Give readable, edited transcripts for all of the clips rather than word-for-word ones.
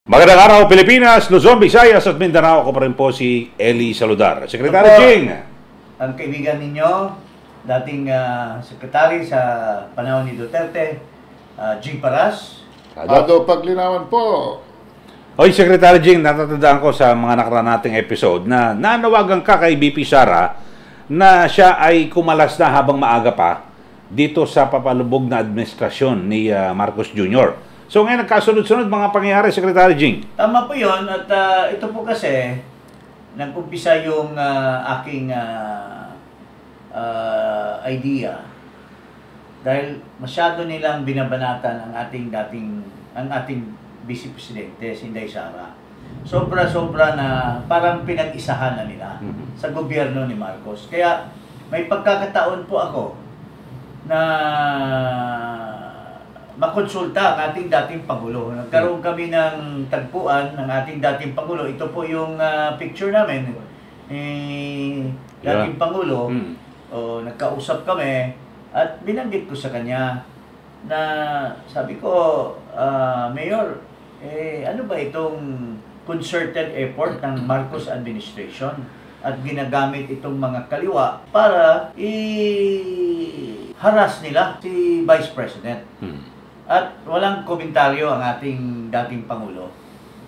Magandang araw, Pilipinas, Luzon, Visayas at Mindanao. Ako pa rin po si Eli Saludar. Sekretary Jing. Ang kaibigan ninyo, dating sekretary sa panahon ni Duterte, Jing Paras. Ado paglinawan po. Oy, Secretary Jing, natatandaan ko sa mga nakaraan nating episode na nanawagan ka kay BP Sara na siya ay kumalas na habang maaga pa dito sa papalubog na administrasyon ni Marcos Jr. So ngayon nagkasunod-sunod mga pangyayari, Secretary Jing. Tama po yun at ito po kasi nag-umpisa yung aking idea dahil masyado nilang binabanatan ang ating Vice Presidente, si Inday Sara. Sobra-sobra na parang pinag-isahan na nila sa gobyerno ni Marcos. Kaya may pagkakataon po ako na makonsulta ang ating dating Pangulo. Nagkaroon kami ng tagpuan ng ating dating Pangulo. Ito po yung picture namin. Dating Pangulo. Nagkausap kami at binanggit ko sa kanya na sabi ko, Mayor, ano ba itong concerted effort ng Marcos administration at ginagamit itong mga kaliwa para i-harass nila si Vice President. At walang komentaryo ang ating dating Pangulo.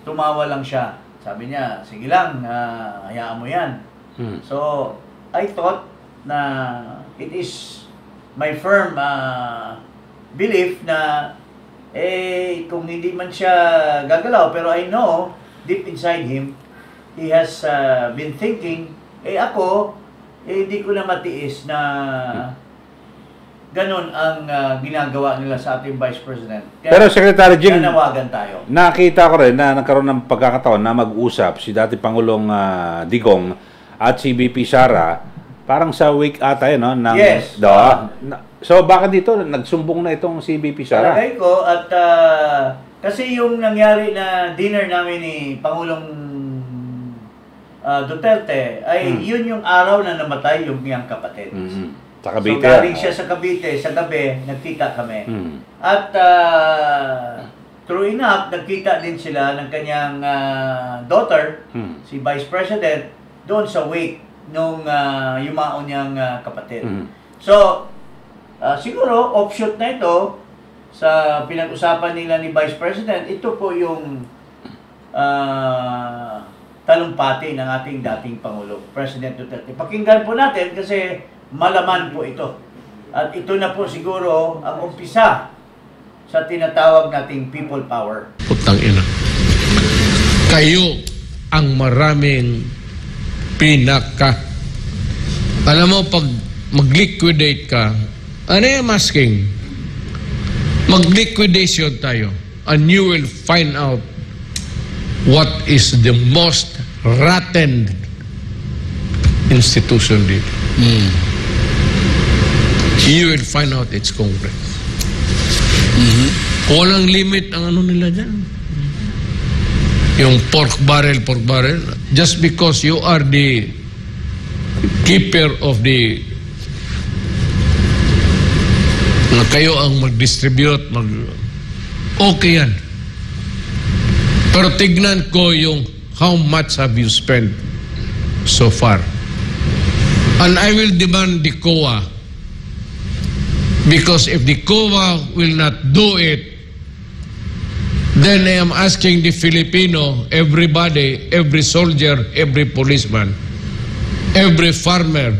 Tumawa lang siya. Sabi niya, sige lang, hayaan mo yan. So, I thought na it is my firm belief na kung hindi man siya gagalaw, pero I know, deep inside him, he has been thinking, ako, hindi ko na matiis na ganon ang ginagawa nila sa ating Vice President. Kaya, pero Secretary Jing, nanawagan tayo. Nakita ko rin na nagkaroon ng pagkakataon na mag-usap si dati Pangulong Digong at si BP Sara parang sa week ata yun, no? Yes. So baka dito nagsumbong na itong si BP Sara? Palagay ko at kasi yung nangyari na dinner namin ni Pangulong Duterte ay yun yung araw na namatay yung niyang kapatid. Sa Cavite. So galing siya sa Cavite, sa gabi, nagkita kami. At true enough, nagkita din sila ng kanyang daughter, si Vice President, doon sa wake nung yumaon niyang kapatid. So, siguro, offshoot na ito sa pinag-usapan nila ni Vice President, ito po yung talumpati ng ating dating Pangulo, President Duterte. Pakinggan po natin kasi malaman po ito. At ito na po siguro ang umpisa sa tinatawag nating people power. Putang ina. Kayo ang maraming pinaka. Alam mo, pag mag-liquidate ka, ano yung masking? Mag-liquidation tayo and you will find out what is the most rotten institution dito. You will find out it's Congress. Walang limit ang ano nila dyan. Yung pork barrel. Just because you are the keeper of the na kayo ang mag-distribute, okay yan. Pero tignan ko yung how much have you spent so far. And I will demand the COA. Because if the COA will not do it, then I am asking the Filipino, everybody, every soldier, every policeman, every farmer,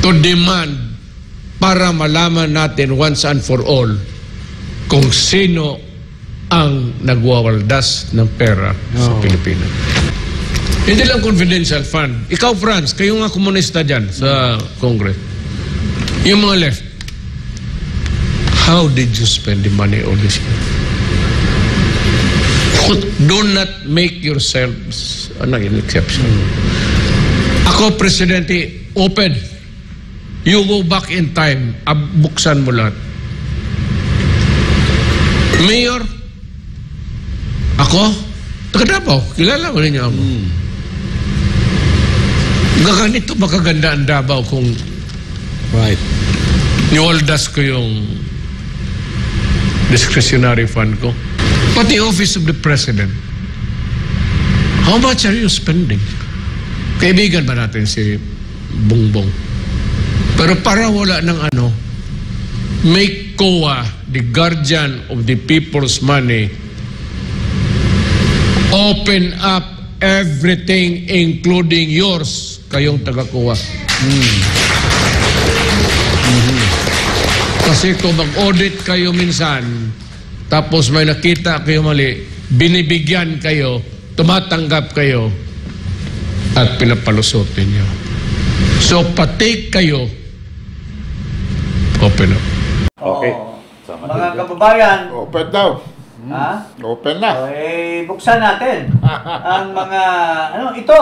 to demand para malaman natin once and for all kung sino ang nagwawaldas ng pera sa Pilipinas. Hindi lang confidential fund. Ikaw, Franz, kayo nga komunista dyan sa Congress. Yung mga left, how did you spend the money all this year? Do not make yourselves an exception. Ako, Presidente, open. You go back in time, buksan mo lahat. Mayor, ako, taga Davao, kilala mo rin niya ako. Ganito ba kaganda ang Davao kung niwaldas ko yung discretionary fund ko. Pati Office of the President. How much are you spending? Kaibigan ba natin si Bongbong? Pero para wala ng make COA the guardian of the people's money, open up everything including yours, kayong taga-COA. Kasi kung mag-audit kayo minsan, tapos may nakita kayo mali, binibigyan kayo, tumatanggap kayo, at pinapalusutin nyo. So, pati kayo, open up. Okay. Mga kababayan, Open daw. ha? Open na. Buksan natin ang mga, ito,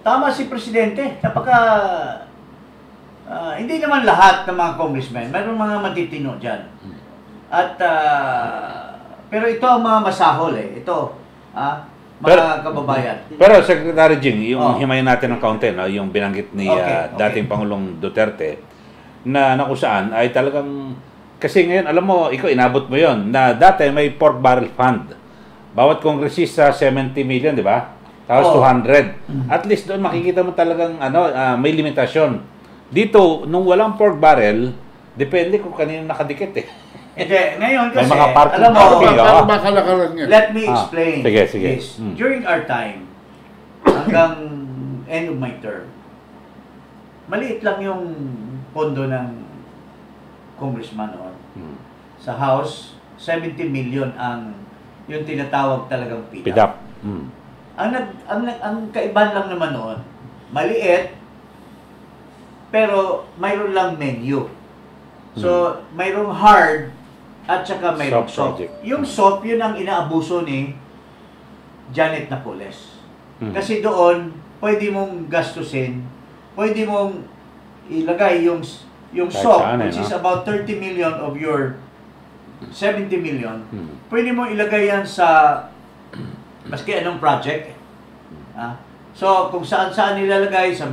tama si Presidente, hindi naman lahat ng mga congressmen, mayroong mga matitino dyan. At, pero ito ang mga masahol ito, mga kababayan. Pero Secretary Jing, yung Oh. himayin natin ng kaunti, no? Yung binanggit ni Okay. dating Pangulong Duterte, na kung saan ay talagang, kasi ngayon, alam mo, ikaw inabot mo yon na dati may pork barrel fund. Bawat kongresista 70 million, di ba? Tapos 200. At least doon makikita mo talagang may limitasyon. Dito, nung walang pork barrel, depende kung kanino nakadikit Hindi, ngayon May kasi, mga parking alam mo, parking, Ano ba kalakaran niya? let me explain sige, sige. this. During our time, hanggang end of my term, maliit lang yung pondo ng congressman noon. Sa House, 70 million ang yung tinatawag talagang PIDAP. Pidap. Ang kaibahan lang naman noon, maliit, pero mayroon lang menu. So, mayroong hard at saka mayroong Soft soft. project. Yung soft, yun ang inaabuso ni Janet Napoles. Kasi doon, pwede mong gastusin, pwede mong ilagay yung Kahit soft, saan, which is about 30 million of your 70 million, pwede mong ilagay yan sa maski anong project. So, kung saan-saan nilalagay, sa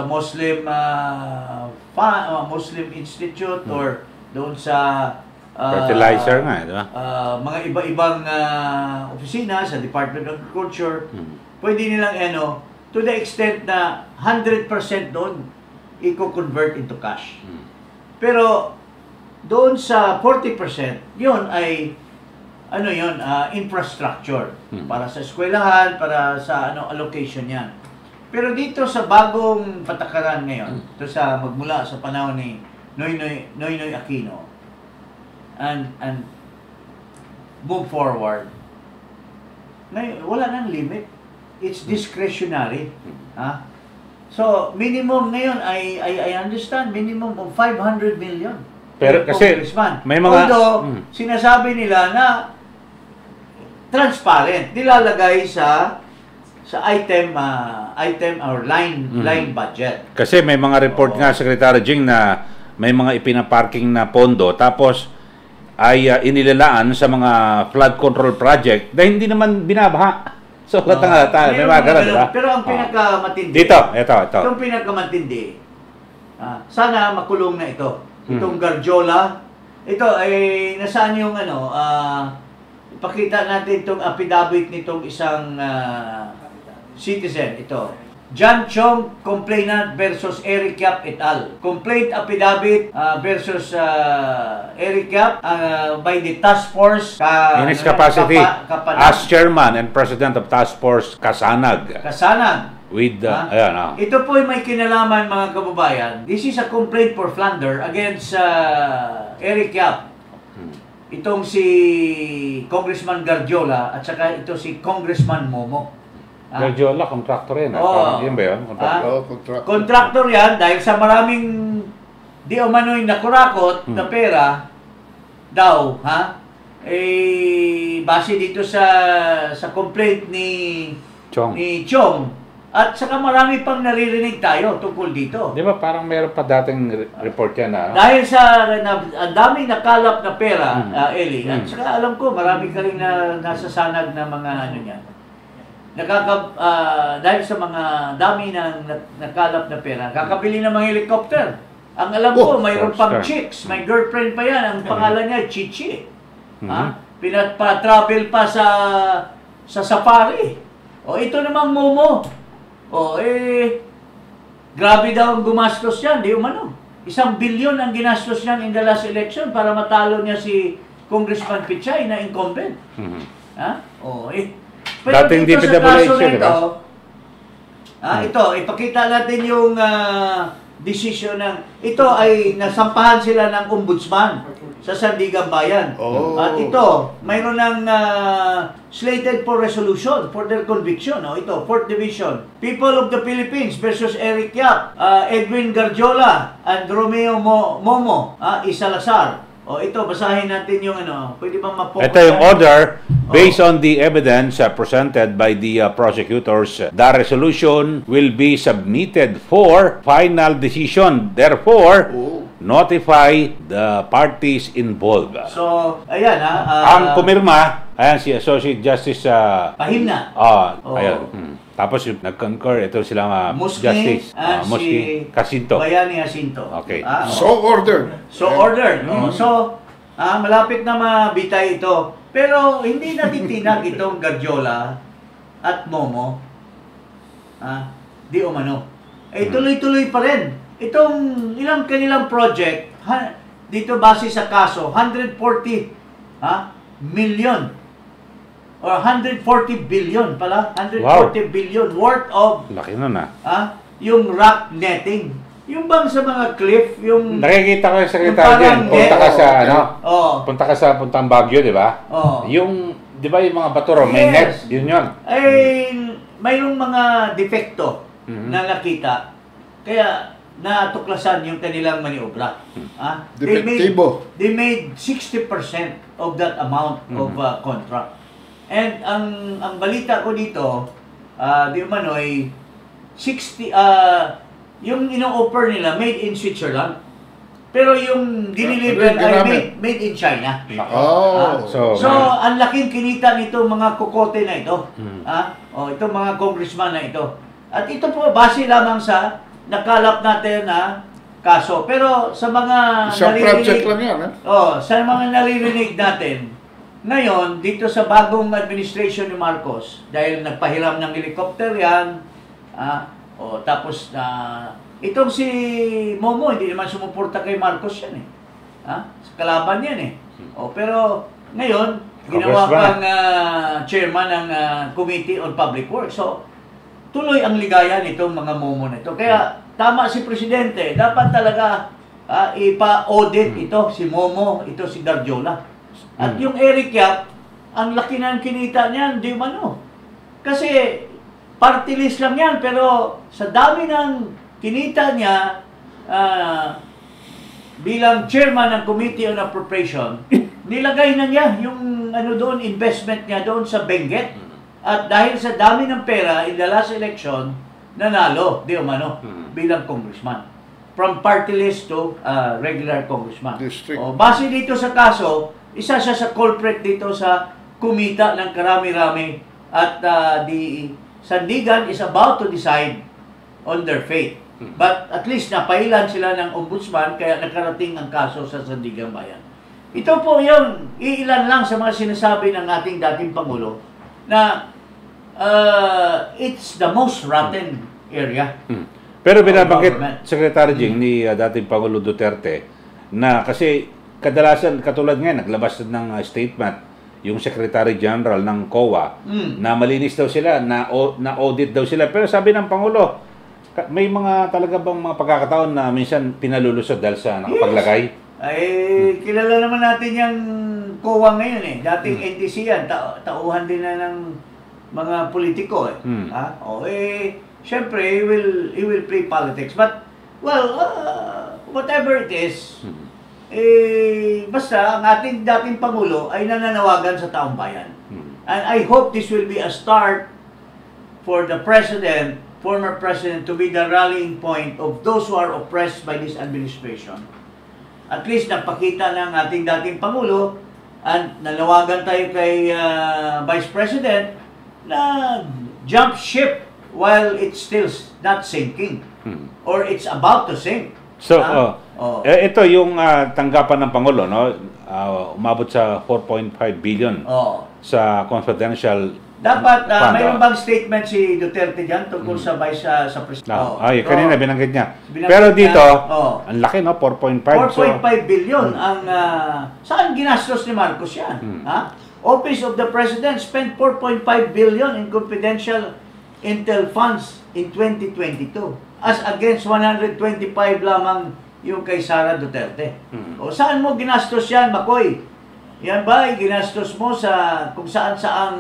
Muslim Muslim Institute or doon sa Fertilizer nga, di ba? mga iba-ibang opisina sa Department of Agriculture, pwede nilang to the extent na 100% doon i-convert into cash. Pero doon sa 40%, yun ay infrastructure para sa eskwelahan, para sa allocation yan. Pero dito sa bagong patakaran ngayon, ito sa magmula sa panahon ni Noynoy Aquino and move forward, ngayon, wala nang limit. It's discretionary. So, minimum ngayon, I understand, minimum of 500 million. Pero kasi, may mga... Although, sinasabi nila na transparent, nilalagay sa item or line budget. Kasi may mga report nga, Secretary Jing, na may mga ipinaparking na pondo, tapos ay inilalaan sa mga flood control project na hindi naman binabaha. So, latang-lata, may mga ganun, diba? Pero ang pinakamatindi, ito. Itong pinakamatindi, sana makulong na ito. Itong Garjola, ito ay nasaan yung ipakita natin itong affidavit nitong isang citizen. Ito, John Chong complainant versus Eric Yap et al. Complaint affidavit versus Eric Yap by the task force In his capacity as chairman and president of task force Kasanag. With Ito po ay may kinalaman, mga kababayan. This is a complaint for plunder against Eric Yap. Itong si Congressman Garjola at saka ito si Congressman Momo. Garjola, contractor yan. Yun ba yun? Contractor yan dahil sa maraming di umano'y nakurakot na pera daw, base dito sa complaint ni Chong. At saka marami pang naririnig tayo tungkol dito. Di ba parang meron pa dating report yan Dahil sa ang daming nakalap na pera, Eli, at saka alam ko marami ka rin na nasasanag na mga yan. Dahil sa mga dami ng nakalap na pera, kakabili ng mga helicopter Ang alam ko, Oh, mayroon porn pang star. chicks. May girlfriend pa yan. Ang pangalan niya, Chichi. Ha? Pinapa-travel pa sa safari. O, ito namang Momo. O, grabe daw ang gumastos yan. Di umano. 1 billion ang ginastos niyan in the last election para matalo niya si Congressman Pichay na incumbent. Ha? O, pero Dating dito sa DPWH kaso yun, di ba? ito, ipakita natin yung decision ng... Ito ay nasampahan sila ng ombudsman sa Sandigan Bayan. Oh. At ito, mayroon ng slated for resolution for their conviction. Ito, 4th Division. People of the Philippines versus Eric Yap, Edwin Garjola, and Romeo Momo, Isalazar. Ito, basahin natin yung pwede bang ma-focus? Ito yung order based on the evidence presented by the prosecutors. The resolution will be submitted for final decision. Therefore, notify the parties involved. So, ayan Ang pumirma, ayan si Associate Justice Pahimna. Ayan. Tapos yung nag-concur, ito sila Musni Justice and Musni si Jacinto. Bayani Jacinto. Okay. So ordered. So ordered. So, malapit na mabitay ito. Pero hindi natitinag itong Garjola at Momo. Di umano. Tuloy-tuloy pa rin. Itong ilang kanilang project, dito base sa kaso, 140 million or 140 billion pala, 140 billion worth of Laki nun yung rock netting. Yung bang sa mga cliff, yung Nakikita ko yung secretary parang din. Punta ka sa, punta ka sa puntang Baguio, di ba? Yung, di ba yung mga bato may net, Yes. yun yun. ay mayroong mga defekto na nakita. Kaya natuklasan yung kanilang maniobra. Depektibo. They made 60% of that amount of contract. And ang balita ko dito, di umano ay 60 yung ino-offer nila made in Switzerland. Pero yung diniliver ay made in China. So ang laking kinita nito mga kokote na ito. Itong mga congressman na ito. At ito po base lamang sa nakalap natin na kaso. Pero sa mga Isang project lang yan. sa mga naririnig natin, ngayon, dito sa bagong administration ni Marcos, dahil nagpahiram ng helicopter yan, tapos itong si Momo, hindi naman sumuporta kay Marcos yan sa kalaban yan pero ngayon, ginawa kang chairman ng Committee on Public Works. So, tuloy ang ligaya nitong mga Momo na ito. Kaya, tama si Presidente, dapat talaga ipa-audit ito, si Momo, ito si Garjola. At yung Eric Yap, ang laki ng kinita niyan, di umano. Kasi party list lang yan, pero sa dami ng kinita niya bilang chairman ng Committee on Appropriation, nilagay na niya yung doon, investment niya doon sa Benguet. At dahil sa dami ng pera in the last election, nanalo, di umano, bilang congressman. From party list to regular congressman. Base dito sa kaso, isa siya sa culprit dito sa kumita ng karami-rami at the Sandigan is about to decide on their fate. But at least napailan sila ng ombudsman kaya nakarating ang kaso sa Sandigan Bayan. Ito po yung iilan lang sa mga sinasabi ng ating dating Pangulo na it's the most rotten area. Pero binabanggit Secretary Jing ni dating Pangulo Duterte na kasi kadalasan, katulad ngayon, naglabas ng statement yung Secretary General ng COA na malinis daw sila, na-audit daw sila. Pero sabi ng Pangulo, may mga talaga bang mga pagkakataon na minsan pinalulusod dahil sa nakapaglagay? Kilala naman natin yung COA ngayon Dating NTC yan, tauhan din na ng mga politiko syempre, he will play politics. But, well, whatever it is, basta ang ating dating Pangulo ay nananawagan sa taong bayan. And I hope this will be a start for the President, former President, to be the rallying point of those who are oppressed by this administration. At least napakita ng ating dating Pangulo at nanawagan tayo kay Vice President na jump ship while it's still not sinking or it's about to sink. So, Oo. Ito yung tanggapan ng Pangulo, no? Umabot sa 4.5 billion Oo. sa confidential Dapat, fund. mayroon bang statement si Duterte dyan tungkol sa vice sa president? Ay, kanina binanggit niya. Binanggit Pero niya, dito, oo. ang laki, no? 4.5. 4.5 billion ang saan ginastos ni Marcos yan? Ha? Office of the President spent 4.5 billion in confidential intel funds in 2022 as against 125 lamang yung kay Sara Duterte. O saan mo ginastos yan, Makoy? Yan ba ginastos mo sa kung saan-saang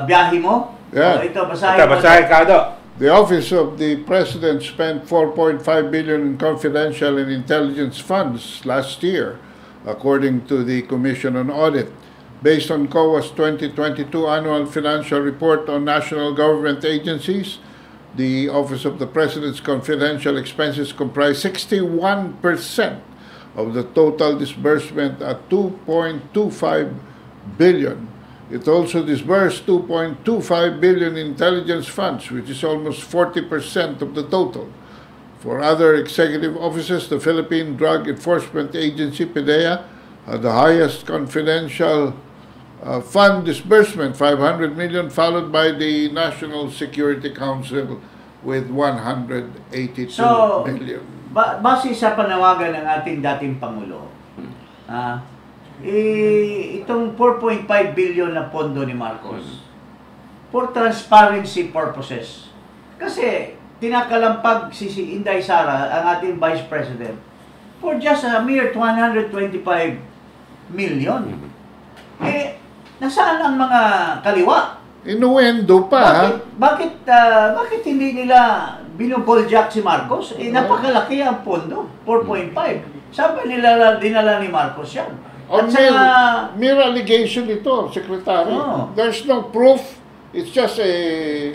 biyahe mo? Yeah. O, ito, basahin mo. Basahin ka do. The Office of the President spent 4.5 billion in confidential and intelligence funds last year, according to the Commission on Audit. Based on COA's 2022 Annual Financial Report on National Government Agencies, the Office of the President's confidential expenses comprise 61% of the total disbursement at 2.25 billion. It also disbursed 2.25 billion in intelligence funds, which is almost 40% of the total. For other executive offices, the Philippine Drug Enforcement Agency, PDEA, had the highest confidential fund disbursement, 500 million, followed by the National Security Council with 182 million. Base sa panawagan ng ating dating Pangulo, itong 4.5 billion na pondo ni Marcos, for transparency purposes, kasi tinakalampag si Inday Sara, ang ating Vice President, for just a mere 125 million. Nasaan ang mga kaliwa? Inuendo pa, ha? Bakit hindi nila binuboljak si Marcos? Napakalaki ang pondo, 4.5. Saan ba dinala ni Marcos yan? On mere allegation ito, Secretary. Oh. There's no proof. It's just a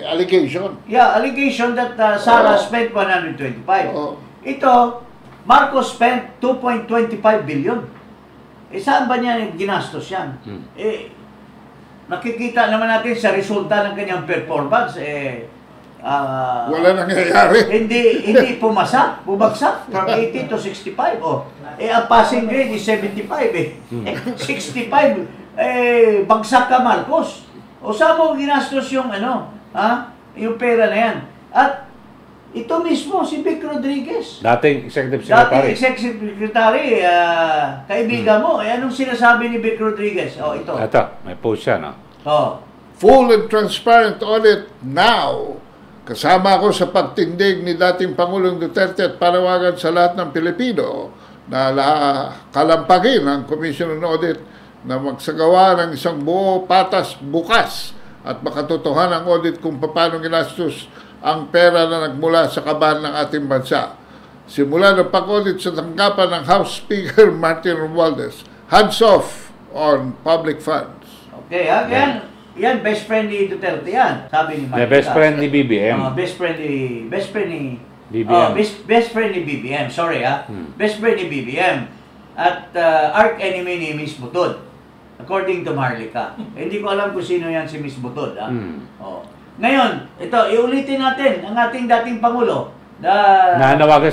allegation. Yeah, allegation that Sara spent 125. Oh. Ito, Marcos spent 2.25 billion. Saan ba niya ginastos yan? Nakikita naman natin sa resulta ng kanyang performance, Wala nangyayari. hindi pumasa, bumagsak from 80 to 65. Ang passing grade is 75 65, bagsak ka, Marcos. Saan mo ginastos yung yung pera na yan? At ito mismo, si Vic Rodriguez. Dating Executive Secretary. Dating Executive Secretary, kaibigan mo. Anong sinasabi ni Vic Rodriguez? Ito. Ito, may post siya, no? Full and transparent audit now. Kasama ako sa pagtindig ni dating Pangulong Duterte at panawagan sa lahat ng Pilipino na kalampagin ang Commission on Audit na magsagawa ng isang buo, patas, bukas at makatotohanan ang audit kung paano ginastos ang pera na nagmula sa kaban ng ating bansa. Simula ng pag-audit sa tanggapan ng House Speaker Martin Romualdez, hands off on public funds. Okay, yan, best friend ni Duterte yan, sabi ni Martin. Best friend ni BBM. Best friend ni BBM. Best friend ni BBM, sorry Best friend ni BBM. At arch enemy ni Miss Butod, according to Marlica. Hindi ko alam kung sino yan si Miss Butod. Ngayon, ito, iulitin natin ang ating dating Pangulo na nananawagan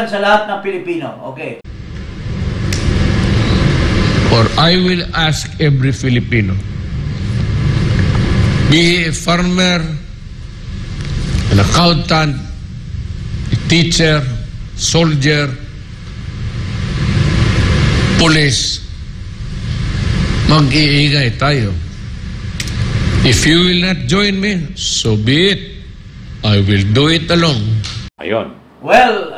sa lahat ng Pilipino. Okay. Or I will ask every Filipino, be he a farmer, an accountant, a teacher, soldier, police, mag-iingay tayo. If you will not join me, so be it. I will do it alone. Ayun. Well,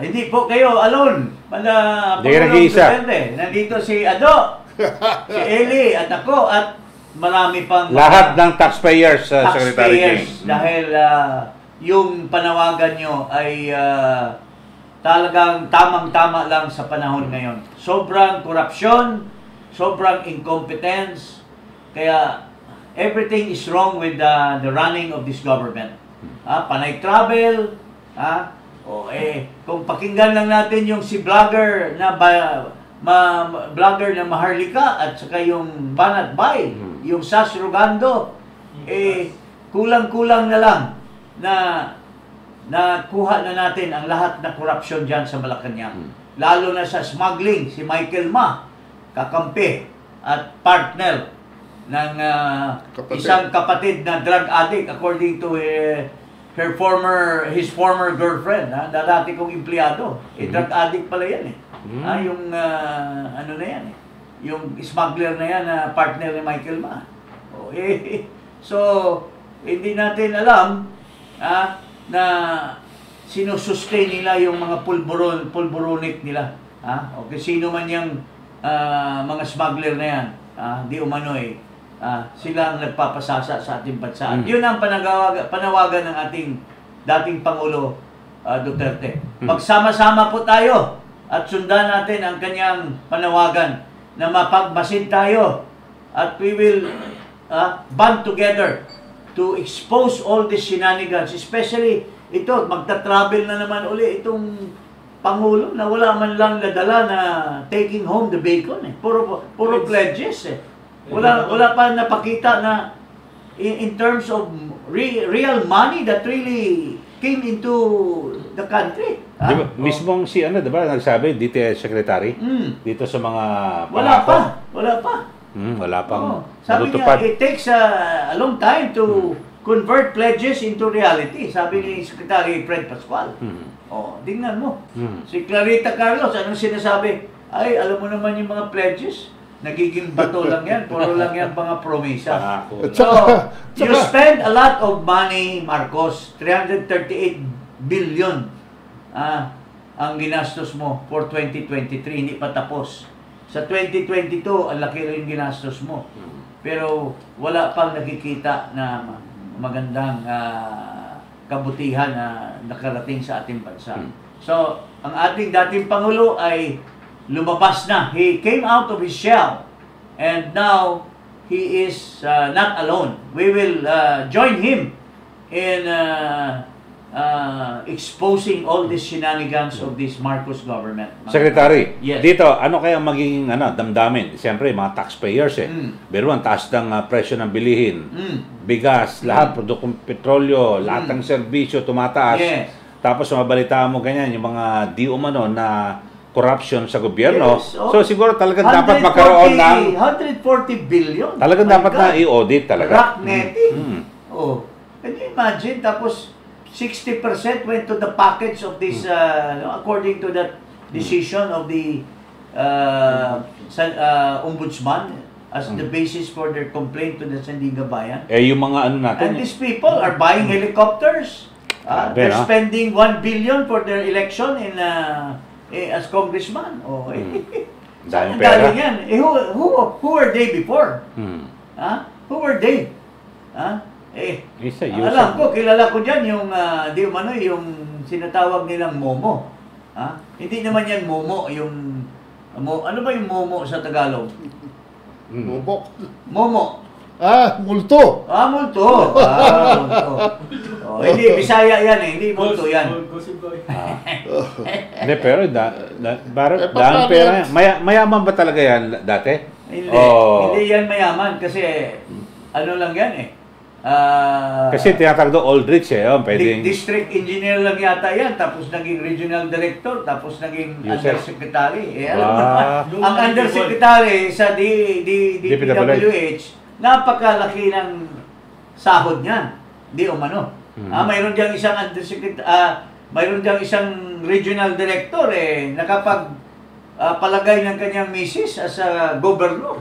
hindi po kayo alone. Hindi ka nag-iisa. Nandito si Ado, si Eli, at ako, at marami pang Lahat ng taxpayers, Secretary Jing. Dahil yung panawagan nyo ay talagang tamang-tama lang sa panahon ngayon. Sobrang korupsyon, sobrang incompetence, kaya everything is wrong with the running of this government. Panay travel, kung pakinggan lang natin yung si vlogger na vlogger na Maharlika at saka yung Banat Bay, yung Sas Rogando, kulang-kulang na lang na nakuha na natin ang lahat na corruption dyan sa Malacanang. Lalo na sa smuggling, si Michael Ma, kakampi at partner ng isang kapatid na drug addict according to his former girlfriend, dati kong empleyado. Drug addict pala yan eh. Yung ano na yan eh. Yung smuggler na yan na partner ni Michael Ma. So, hindi natin alam na sinusustain nila yung mga pulburonik nila. O sino man yung mga smuggler na yan, di umano sila ang nagpapasasa sa ating bansa. Yun ang panawagan ng ating dating Pangulo Duterte. Magsama-sama po tayo at sundan natin ang kanyang panawagan na mapagmasid tayo at we will band together to expose all these shenanigans, especially ito, magta-travel na naman uli itong Pangulo na wala man lang nadala na taking home the bacon eh. Puro pledges eh. Wala pa napakita na in terms of real money that really came into the country. Diba, mismong si diba, nagsabi, DTI Secretary, dito sa mga Wala pa. Wala pang sabi niya, it takes a long time to convert pledges into reality. Sabi ni Secretary Fred Pascual. Tingnan mo. Si Clarita Carlos, anong sinasabi? Ay, alam mo naman yung mga pledges. Nagiging bato lang yan. Puro lang yan mga promesa. So, you spend a lot of money, Marcos. 338 billion ang ginastos mo for 2023. Hindi pa tapos. Sa 2022, ang laki rin ginastos mo. Pero wala pang nakikita na magandang kabutihan na nakarating sa ating bansa. So, ang ating dating Pangulo ay lumabas na. He came out of his shell and now he is not alone. We will join him in exposing all these shenanigans of this Marcos government. Secretary, Yes. dito, ano kaya magiging damdamin? Siyempre, mga taxpayers Pero ang taas ng presyo ng bilihin, bigas, lahat, produktong petrolyo, lahat ng serbisyo tumataas. Yes. Tapos mabalitaan mo ganyan, yung mga di umano na corruption sa gobyerno. Yes, So siguro talagang dapat magkaroon ng 140 billion. Talagang dapat na i-audit talaga. Rock netting. Can you imagine? Tapos 60% went to the package of this, according to that decision of the ombudsman as the basis for their complaint to the Sandigan Bayan. Yung mga natin. And these people are buying helicopters. They're spending 1 billion for their election in as congressman. Daming Ang pera. galing yan. Who were they before? Who were they? Alam ko, kilala ko dyan yung, yung sinatawag nilang Momo. Hindi naman yan Momo, ano ba yung Momo sa Tagalog? Bubok. Momo. Multo. Multo. Hindi, Bisaya yan hindi multo yan. Hindi, pero daan pera yan. Mayaman ba talaga yan dati? Hindi yan mayaman kasi ano lang yan kasi tinatawag doon Aldrich pwedeng district engineer lang yata yan, tapos naging regional director, tapos naging undersecretary. Alam mo naman, ang undersecretary sa DPWH, napakalaki ng sahod niyan. Di umano. Mayroon diyang isang mayroon diyang isang regional director nakapag palagay ng kanyang misis as a governor.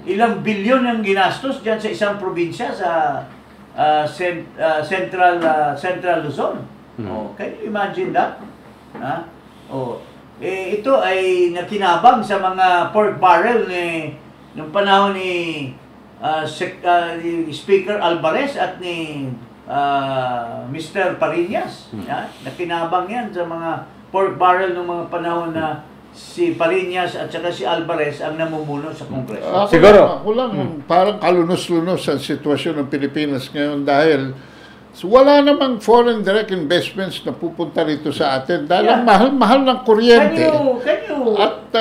Ilang bilyon ang ginastos diyan sa isang probinsya sa Central Luzon. Can you imagine that? Ito ay nakinabang sa mga pork barrel nung panahon ni Speaker Alvarez at ni Mr. Pariñas. Nakinabang yan sa mga pork barrel ng mga panahon na si Pariñas at saka si Alvarez ang namumuno sa Kongreso. Siguro. Ako lang, parang kalunos-lunos ang sitwasyon ng Pilipinas ngayon dahil wala namang foreign direct investments na pupunta rito sa atin dahil ang mahal-mahal ng kuryente. Can you At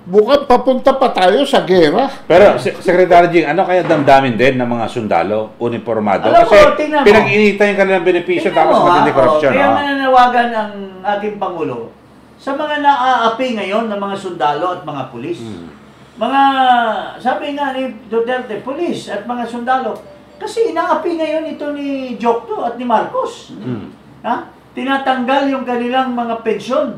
Mukhang papunta pa tayo sa gera. Pero, Secretary Jing, ano kaya damdamin din ng mga sundalo, uniformado? Alam Kasi mo, tingnan mo. pinag-inita yung kanilang benepisyo Tingnan tapos mo, matindi korupsyon. kaya Oh. mananawagan ang ating Pangulo sa mga naaapi ngayon ng mga sundalo at mga pulis. Mga, sabi nga ni Duterte, pulis at mga sundalo. Kasi inaapi ngayon ito ni Jokto at ni Marcos. Ha? Tinatanggal yung kanilang mga pensyon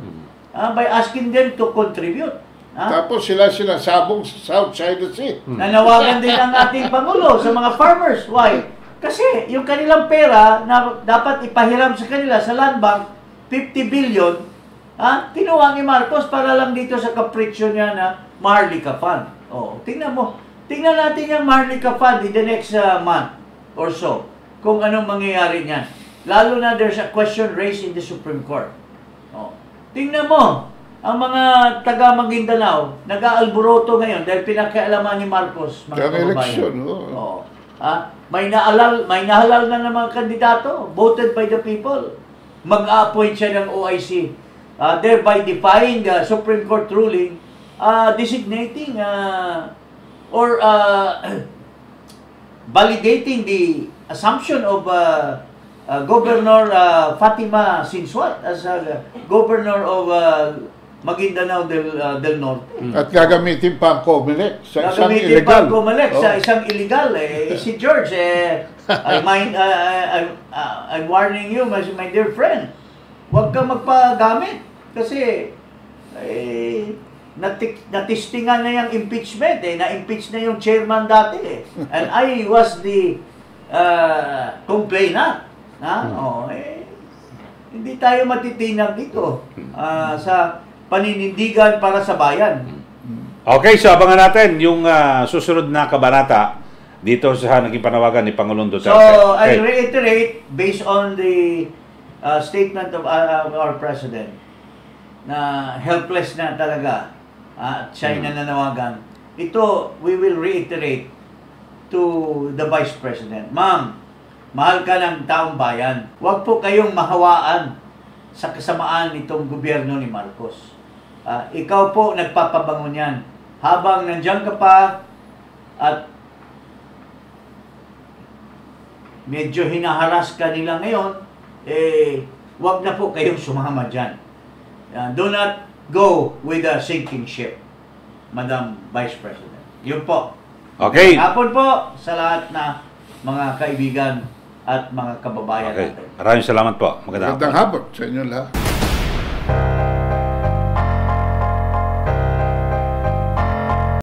by asking them to contribute. Ha? Tapos sila sinasabong sa South China Sea. Nanawagan din ang ating Pangulo sa mga farmers. Why? Kasi yung kanilang pera na dapat ipahiram sa kanila sa Land Bank, 50 billion, kinuha ni Marcos para lang dito sa kapritsyo niya na Maharlika Fund. Oh, tingnan mo. Tingnan natin yung Maharlika Fund in the next month or so. Kung anong mangyayari niyan. Lalo na there's a question raised in the Supreme Court. Oh. Tingnan mo. Ang mga taga Maguindanao, nag-aalboroto ngayon dahil pinakialaman ni Marcos, mga kababayan. eleksyon, Oo. May nahalal na ng mga kandidato, voted by the people. Mag-a-appoint siya ng OIC, thereby defying the Supreme Court ruling, designating or validating the assumption of Governor Fatima Sinsuat as Governor of Maguindanao del Norte. At gagamitin pa ang COMELEC sa isang Gagamitin illegal. pa Comelec sa isang illegal. Si George, I'm warning you, my dear friend. Huwag kang magpagamit. Kasi, natistingan na yung impeachment. Na-impeach na yung chairman dati. And I was the complainant. Hindi tayo matitinag dito sa paninindigan para sa bayan. Okay, so abangan natin yung susunod na kabanata dito sa naging panawagan ni Pangulong Duterte. So, I reiterate, based on the statement of our President, na helpless na talaga at siya ay nananawagan. Ito, we will reiterate to the Vice President. Ma'am, mahal ka ng taong bayan. Huwag po kayong mahawaan sa kasamaan nitong gobyerno ni Marcos. Ikaw po nagpapabango niyan. Habang nandiyan ka pa at medyo hinaharas ka nila ngayon, huwag na po kayong sumama dyan. Do not go with a sinking ship, Madam Vice President. Yun po. Okay. Hapon po sa lahat na mga kaibigan at mga kababayan Okay. natin. Maraming salamat po. Magandang hapon. Magandang hapon sa inyo lahat.